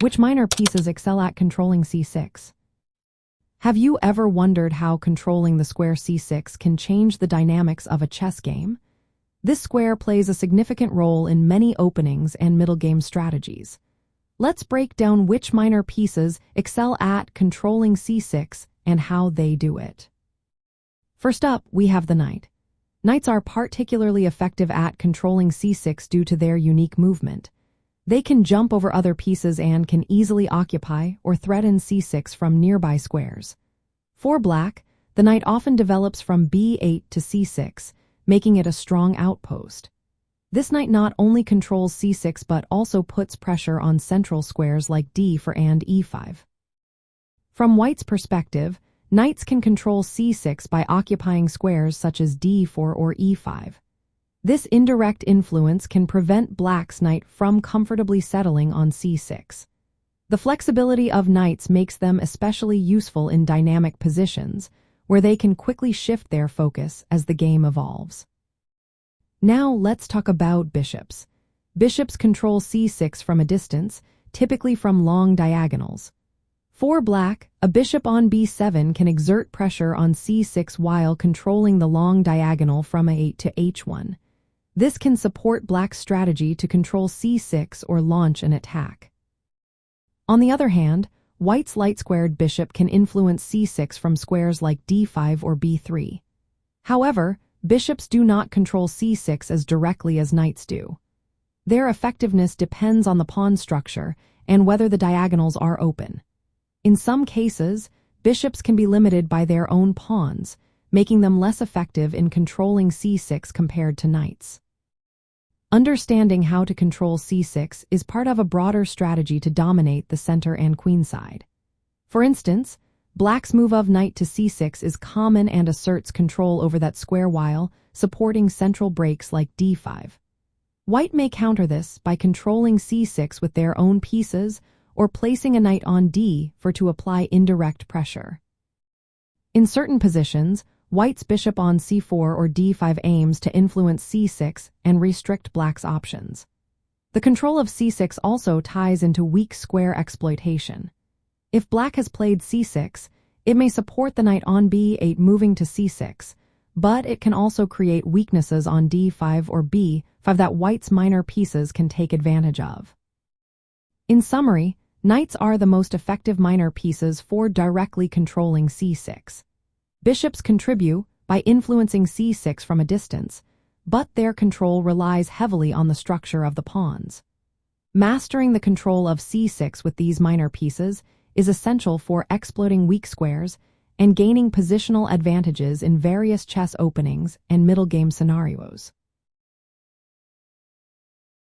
Which minor pieces excel at controlling c6? Have you ever wondered how controlling the square c6 can change the dynamics of a chess game? This square plays a significant role in many openings and middle game strategies. Let's break down which minor pieces excel at controlling c6 and how they do it. First up, we have the knight. Knights are particularly effective at controlling c6 due to their unique movement. They can jump over other pieces and can easily occupy or threaten c6 from nearby squares. For black, the knight often develops from b8 to c6, making it a strong outpost. This knight not only controls c6 but also puts pressure on central squares like d4 and e5. From white's perspective, knights can control c6 by occupying squares such as d4 or e5. This indirect influence can prevent black's knight from comfortably settling on c6. The flexibility of knights makes them especially useful in dynamic positions, where they can quickly shift their focus as the game evolves. Now let's talk about bishops. Bishops control c6 from a distance, typically from long diagonals. For black, a bishop on b7 can exert pressure on c6 while controlling the long diagonal from a8 to h1. This can support black's strategy to control c6 or launch an attack. On the other hand, white's light-squared bishop can influence c6 from squares like d5 or b3. However, bishops do not control c6 as directly as knights do. Their effectiveness depends on the pawn structure and whether the diagonals are open. In some cases, bishops can be limited by their own pawns, making them less effective in controlling c6 compared to knights. Understanding how to control c6 is part of a broader strategy to dominate the center and queenside. For instance, black's move of knight to c6 is common and asserts control over that square while supporting central breaks like d5. White may counter this by controlling c6 with their own pieces or placing a knight on d4 to apply indirect pressure. In certain positions, white's bishop on c4 or d5 aims to influence c6 and restrict black's options. The control of c6 also ties into weak square exploitation. If black has played c6, it may support the knight on b8 moving to c6, but it can also create weaknesses on d5 or b5 that white's minor pieces can take advantage of. In summary, knights are the most effective minor pieces for directly controlling c6. Bishops contribute by influencing c6 from a distance, but their control relies heavily on the structure of the pawns. Mastering the control of c6 with these minor pieces is essential for exploiting weak squares and gaining positional advantages in various chess openings and middle game scenarios.